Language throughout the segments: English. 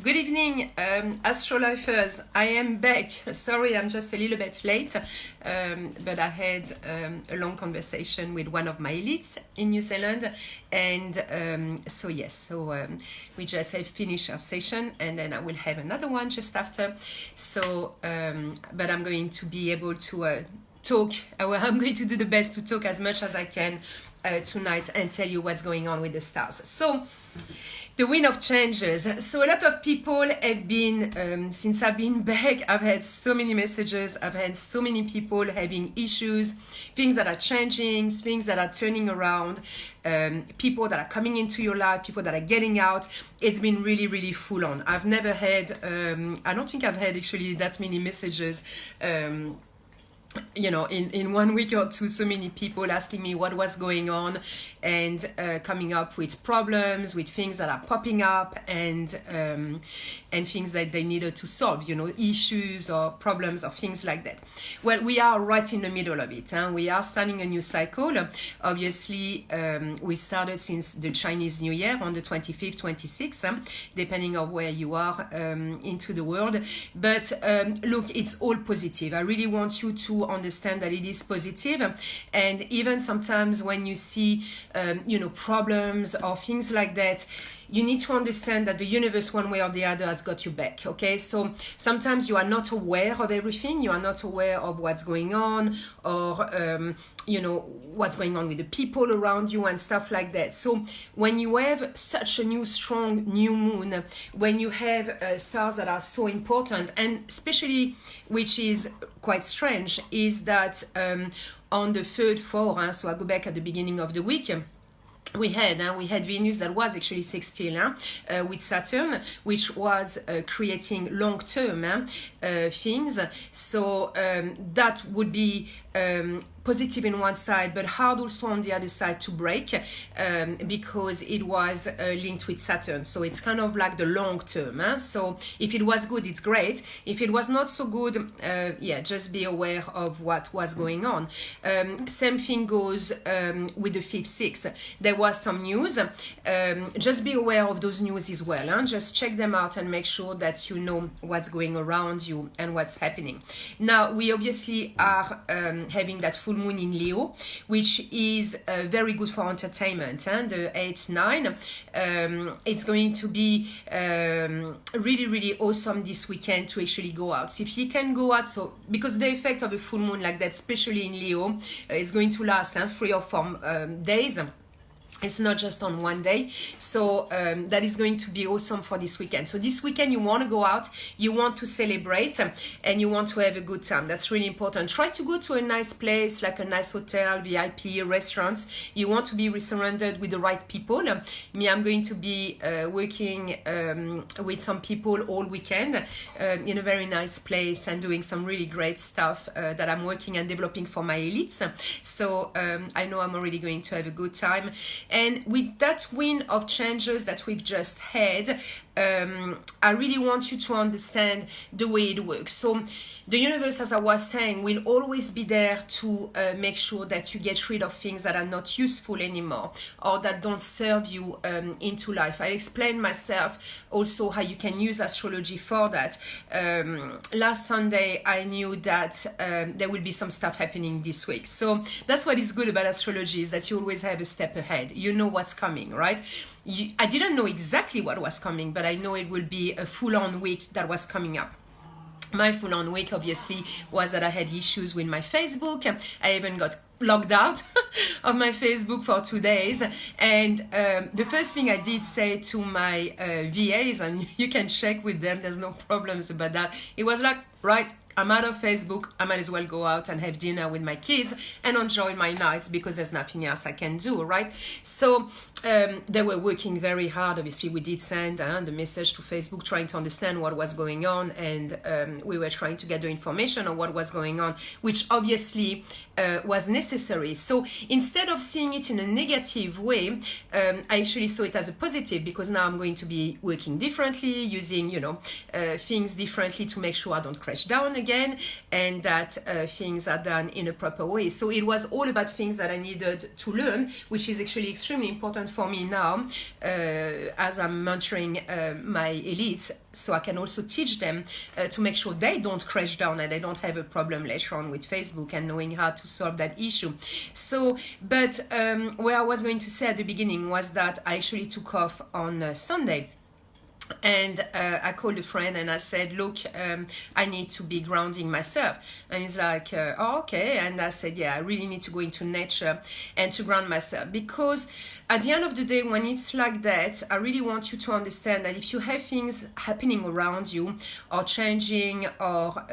Good evening, astrolifers. I am back. Sorry, I'm just a little bit late, but I had a long conversation with one of my elites in New Zealand, and we just have finished our session, and then I will have another one just after. So, but I'm going to be able to talk. I'm going to do the best to talk as much as I can tonight and tell you what's going on with the stars. So. The wind of changes. So a lot of people have been, since I've been back, I've had so many messages, I've had so many people having issues, things that are changing, things that are turning around, people that are coming into your life, people that are getting out. It's been really, really full on. I've never had, I don't think I've had actually that many messages in 1 week or two, so many people asking me what was going on and coming up with problems, with things that are popping up and things that they needed to solve, issues or problems or things like that. Well, we are right in the middle of it. We are starting a new cycle. Obviously, we started since the Chinese New Year on the 25th, 26th, depending on where you are into the world. But look, it's all positive. I really want you to understand that it is positive, and even sometimes when you see problems or things like that, you need to understand that the universe, one way or the other, has got you back, okay? So sometimes you are not aware of everything, you are not aware of what's going on, or what's going on with the people around you and stuff like that. So when you have such a strong new moon, when you have stars that are so important, and especially, which is quite strange, is that on the 3rd, 4th, so I go back at the beginning of the week, we had Venus that was actually sextile with Saturn, which was creating long-term things. So that would be positive in one side, but hard also on the other side to break because it was linked with Saturn. So it's kind of like the long term. So if it was good, it's great. If it was not so good, just be aware of what was going on. Same thing goes with the 5th, 6th. There was some news. Just be aware of those news as well. Just check them out and make sure that you know what's going around you and what's happening. Now, we obviously are having that full moon in Leo, which is very good for entertainment. The 8th, 9, it's going to be really, really awesome this weekend to actually go out. So if you can go out, so because the effect of a full moon like that, especially in Leo, is going to last 3 or 4 days. It's not just on one day. So that is going to be awesome for this weekend. So this weekend you want to go out, you want to celebrate, and you want to have a good time. That's really important. Try to go to a nice place, like a nice hotel, VIP, restaurants. You want to be surrounded with the right people. Me, I'm going to be working with some people all weekend in a very nice place and doing some really great stuff that I'm working and developing for my elites. So I know I'm already going to have a good time. And with that wind of changes that we've just had, I really want you to understand the way it works. So the universe, as I was saying, will always be there to make sure that you get rid of things that are not useful anymore or that don't serve you into life. I explained myself also how you can use astrology for that. Last Sunday, I knew that there will be some stuff happening this week. So that's what is good about astrology, is that you always have a step ahead. You know what's coming, right? I didn't know exactly what was coming, but I know it will be a full-on week that was coming up. My full-on week, obviously, was that I had issues with my Facebook. I even got logged out of my Facebook for 2 days. And the first thing I did say to my VAs, and you can check with them, there's no problems about that. It was like, right, I'm out of Facebook, I might as well go out and have dinner with my kids and enjoy my nights because there's nothing else I can do, right? So they were working very hard. Obviously, we did send the message to Facebook trying to understand what was going on, and we were trying to get the information on what was going on, which obviously was necessary. So instead of seeing it in a negative way, I actually saw it as a positive, because now I'm going to be working differently, using things differently to make sure I don't crash down again. again, and that things are done in a proper way. So it was all about things that I needed to learn, which is actually extremely important for me now as I'm mentoring my elites, so I can also teach them to make sure they don't crash down and they don't have a problem later on with Facebook, and knowing how to solve that issue. So, but where I was going to say at the beginning was that I actually took off on Sunday. And I called a friend and I said, look, I need to be grounding myself. And he's like, oh, okay. And I said, yeah, I really need to go into nature and to ground myself. Because at the end of the day, when it's like that, I really want you to understand that if you have things happening around you or changing or,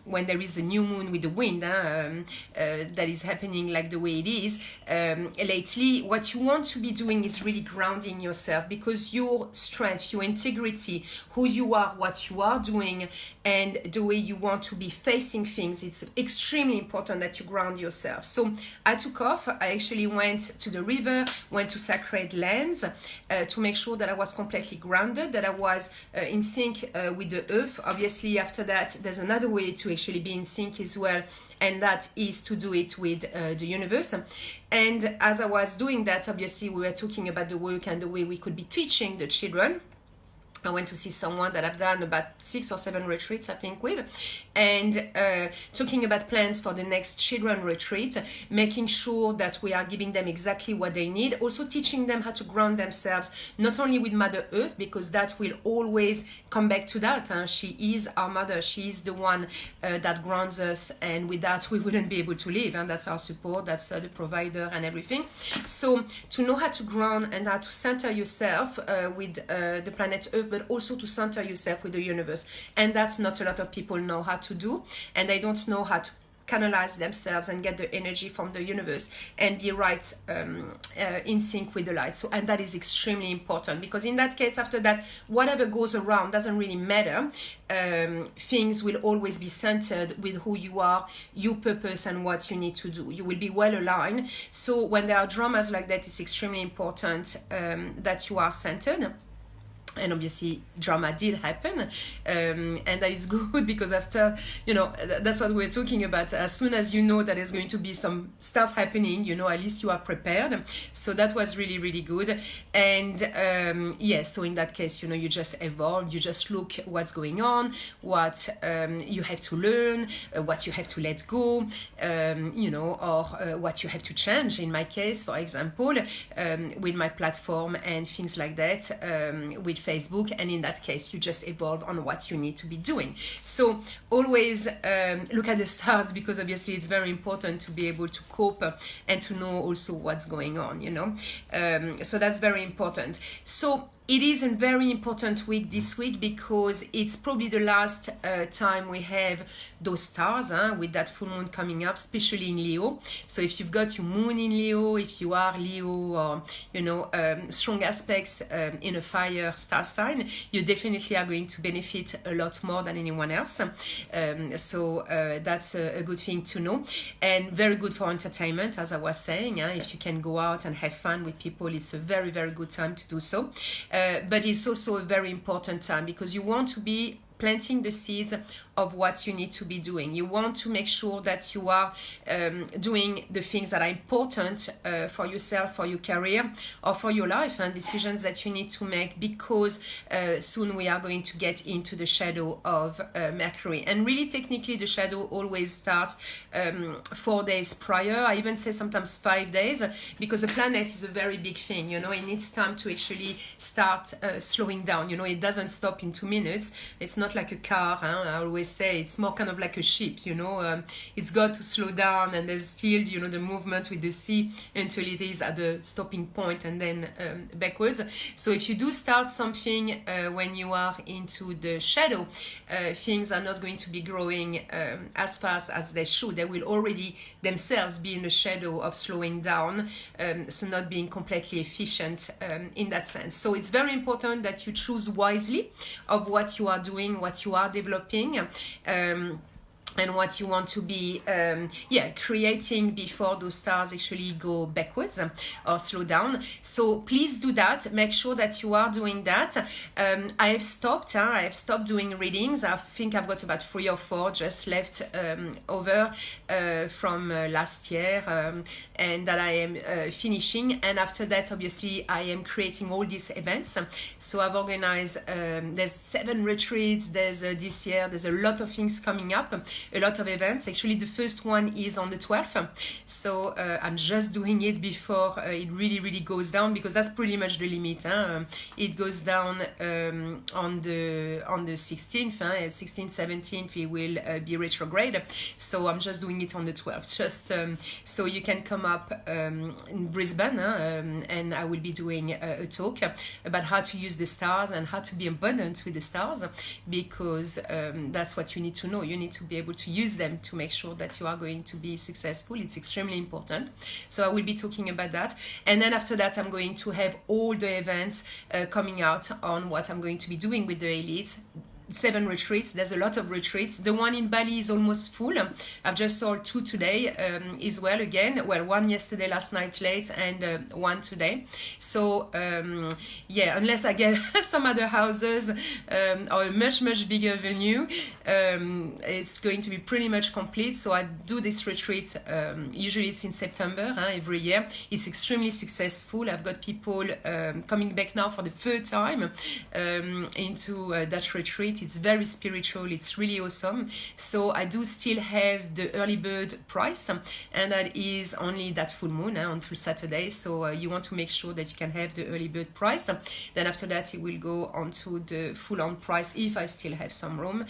when there is a new moon with the wind that is happening like the way it is lately, what you want to be doing is really grounding yourself, because your strength, your integrity, who you are, what you are doing, and the way you want to be facing things, it's extremely important that you ground yourself. So I took off. I actually went to the river, went to sacred lands to make sure that I was completely grounded, that I was in sync with the earth. Obviously, after that, there's another way to actually be in sync as well, and that is to do it with the universe. And as I was doing that, obviously we were talking about the work and the way we could be teaching the children. I went to see someone that I've done about 6 or 7 retreats, I think, with, and talking about plans for the next children retreat, making sure that we are giving them exactly what they need, also teaching them how to ground themselves, not only with Mother Earth, because that will always come back to that. She is our mother. She is the one that grounds us, and with that we wouldn't be able to live, and that's our support, that's the provider and everything. So to know how to ground and how to center yourself with the planet Earth, but also to center yourself with the universe. And that's not a lot of people know how to do, and they don't know how to canalize themselves and get the energy from the universe and be right in sync with the light. So, and that is extremely important, because in that case, after that, whatever goes around doesn't really matter. Things will always be centered with who you are, your purpose, and what you need to do. You will be well aligned. So when there are dramas like that, it's extremely important that you are centered. And obviously drama did happen, and that is good, because after, that's what we're talking about. As soon as you know that there's going to be some stuff happening, at least you are prepared. So that was really, really good. And so in that case, you just evolve, you just look what's going on, what you have to learn, what you have to let go, or what you have to change. In my case, for example, with my platform and things like that, with Facebook, and in that case you just evolve on what you need to be doing. So always look at the stars, because obviously it's very important to be able to cope and to know also what's going on, so that's very important. So it is a very important week this week, because it's probably the last time we have those stars with that full moon coming up, especially in Leo. So if you've got your moon in Leo, if you are Leo, or strong aspects in a fire star sign, you definitely are going to benefit a lot more than anyone else. So that's a good thing to know, and very good for entertainment, as I was saying. If you can go out and have fun with people, it's a very, very good time to do so. But it's also a very important time, because you want to be planting the seeds of what you need to be doing. You want to make sure that you are doing the things that are important for yourself, for your career, or for your life, and decisions that you need to make, because soon we are going to get into the shadow of Mercury. And really, technically, the shadow always starts 4 days prior. I even say sometimes 5 days, because the planet is a very big thing. It needs time to actually start slowing down. It doesn't stop in 2 minutes. It's not like a car. I always say it's more kind of like a ship. It's got to slow down, and there's still the movement with the sea until it is at the stopping point, and then backwards. So if you do start something when you are into the shadow, things are not going to be growing as fast as they should. They will already themselves be in the shadow of slowing down, so not being completely efficient in that sense. So it's very important that you choose wisely of what you are doing, what you are developing. and what you want to be creating before those stars actually go backwards or slow down. So please do that. Make sure that you are doing that. I have stopped doing readings. I think I've got about 3 or 4 just left over from last year, and that I am finishing. And after that, obviously, I am creating all these events. So I've organized, there's 7 retreats, there's this year, there's a lot of things coming up, a lot of events. Actually, the first one is on the 12th. So I'm just doing it before it really goes down, because that's pretty much the limit. It goes down on the 16th, 16th, 17th, it will be retrograde. So I'm just doing it on the 12th, just so you can come up in Brisbane, and I will be doing a talk about how to use the stars and how to be abundant with the stars, because that's what you need to know. You need to be able to use them to make sure that you are going to be successful. It's extremely important. So I will be talking about that. And then after that, I'm going to have all the events coming out on what I'm going to be doing with the elites. 7 retreats. There's a lot of retreats. The one in Bali is almost full. I've just sold 2 today as well again. Well, 1 yesterday, last night late, and 1 today. So unless I get some other houses or a much bigger venue, it's going to be pretty much complete. So I do this retreat, usually it's in September every year. It's extremely successful. I've got people coming back now for the 3rd time into that retreat. It's very spiritual. It's really awesome. So I do still have the early bird price, and that is only that full moon until Saturday. So you want to make sure that you can have the early bird price. Then after that, it will go on to the full on price if I still have some room,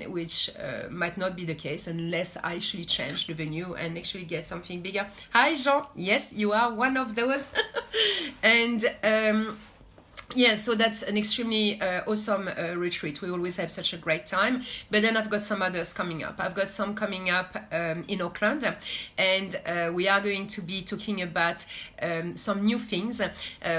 which might not be the case unless I actually change the venue and actually get something bigger. Hi Jean, yes, you are one of those. And yeah, so that's an extremely awesome retreat. We always have such a great time. But then I've got some others coming up. I've got some coming up in Auckland, and we are going to be talking about some new things.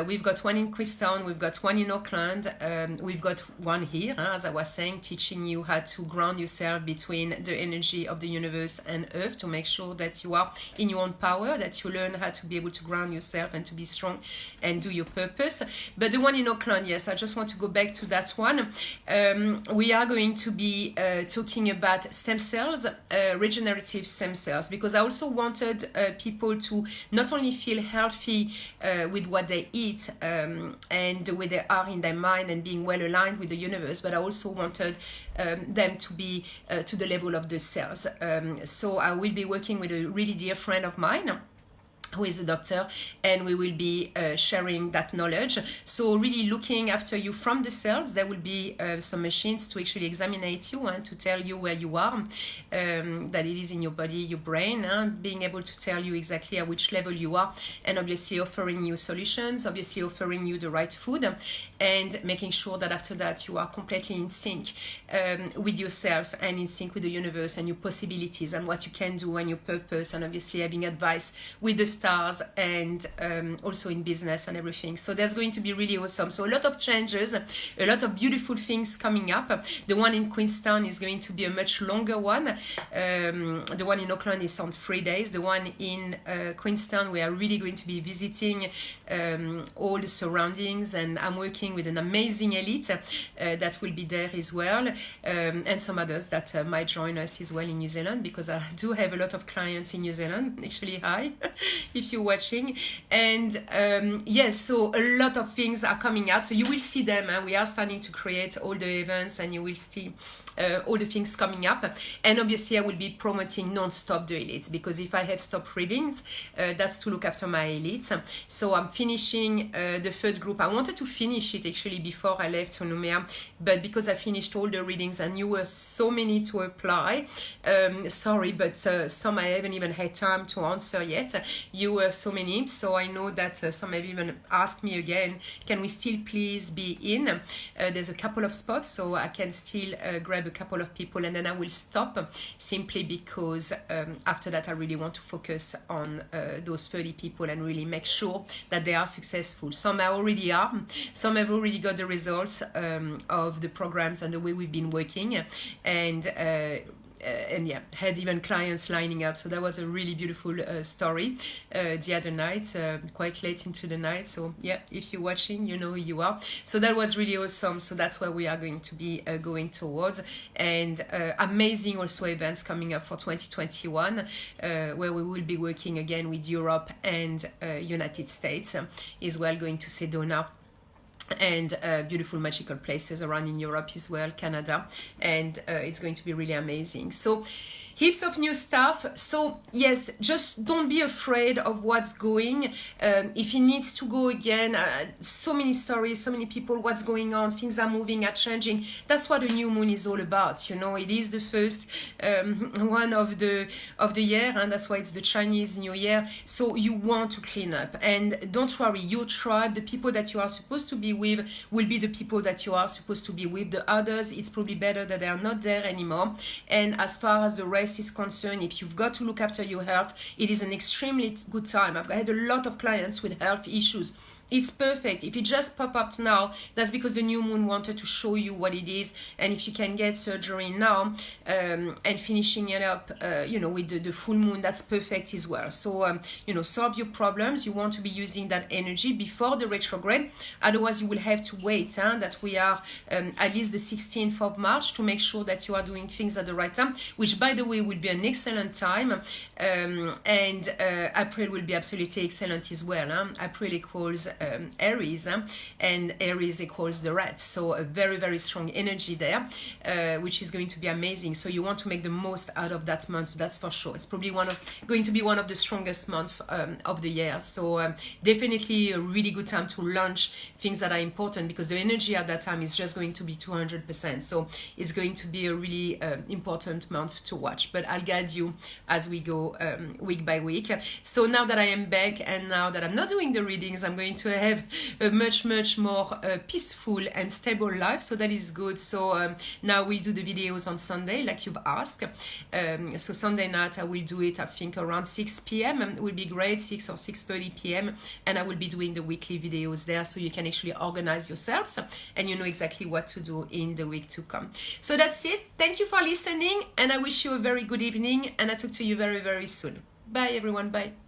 We've got one in Queenstown, we've got one in Auckland, we've got one here, as I was saying, teaching you how to ground yourself between the energy of the universe and Earth, to make sure that you are in your own power, that you learn how to be able to ground yourself and to be strong and do your purpose. But the one in Auckland, yes, I just want to go back to that one. We are going to be talking about stem cells, regenerative stem cells, because I also wanted people to not only feel healthy with what they eat and the way they are in their mind and being well aligned with the universe, but I also wanted them to be to the level of the cells. So I will be working with a really dear friend of mine who is a doctor, and we will be sharing that knowledge. So really looking after you from the cells. There will be some machines to actually examine you and to tell you where you are, that it is in your body, your brain, being able to tell you exactly at which level you are, and obviously offering you solutions, obviously offering you the right food, and making sure that after that you are completely in sync with yourself and in sync with the universe and your possibilities and what you can do and your purpose, and obviously having advice with the stars and also in business and everything. So that's going to be really awesome. So a lot of changes, a lot of beautiful things coming up. The one in Queenstown is going to be a much longer one. The one in Auckland is on 3 days. The one in Queenstown, we are really going to be visiting all the surroundings, and I'm working with an amazing elite that will be there as well, and some others that might join us as well in New Zealand, because I do have a lot of clients in New Zealand. Actually, hi if you're watching. And yes, so a lot of things are coming out, so you will see them, and we are starting to create all the events, and you will see all the things coming up. And obviously I will be promoting non-stop the elites, because if I have stopped readings, that's to look after my elites. So I'm finishing the 3rd group. I wanted to finish it actually before I left to Numea, but because I finished all the readings and you were so many to apply, sorry, but some I haven't even had time to answer yet. You were so many, so I know that some have even asked me again, can we still please be in? There's a couple of spots, so I can still grab a couple of people, and then I will stop, simply because after that I really want to focus on those 30 people and really make sure that they are successful. Some already are, some have already got the results of the programs and the way we've been working, and and yeah, had even clients lining up. So that was a really beautiful story the other night, quite late into the night. So yeah, if you're watching, you know who you are. So that was really awesome. So that's where we are going to be going towards. And amazing also events coming up for 2021, where we will be working again with Europe and United States, as well, going to Sedona and beautiful magical places around in Europe as well, Canada, and it's going to be really amazing. So heaps of new stuff. So yes, just don't be afraid of what's going. If it needs to go again, so many stories, so many people, what's going on, things are moving, are changing. That's what a new moon is all about. You know, it is the first one of the year, and that's why it's the Chinese New Year. So you want to clean up, and don't worry, your tribe, the people that you are supposed to be with, will be the people that you are supposed to be with. The others, it's probably better that they are not there anymore. And as far as the rest is concerned, if you've got to look after your health, it is an extremely good time. I've had a lot of clients with health issues. It's perfect. If it just pop up now, that's because the new moon wanted to show you what it is. And if you can get surgery now and finishing it up, you know, with the full moon, that's perfect as well. So, you know, solve your problems. You want to be using that energy before the retrograde. Otherwise, you will have to wait that we are at least the 16th of March to make sure that you are doing things at the right time, which, by the way, will be an excellent time. And April will be absolutely excellent as well. April equals Aries, and Aries equals the rat, so a very, very strong energy there, which is going to be amazing. So you want to make the most out of that month, that's for sure. It's probably going to be one of the strongest months of the year. So definitely a really good time to launch things that are important, because the energy at that time is just going to be 200%. So it's going to be a really important month to watch, but I'll guide you as we go week by week. So now that I am back, and now that I'm not doing the readings, I'm going to have a much more peaceful and stable life. So that is good. So now we do the videos on Sunday like you've asked. So Sunday night I will do it, I think around 6 p.m. It will be great, 6 or 6:30 p.m. and I will be doing the weekly videos there, so you can actually organize yourselves and you know exactly what to do in the week to come. So that's it. Thank you for listening, and I wish you a very good evening, and I talk to you very, very soon. Bye everyone. Bye.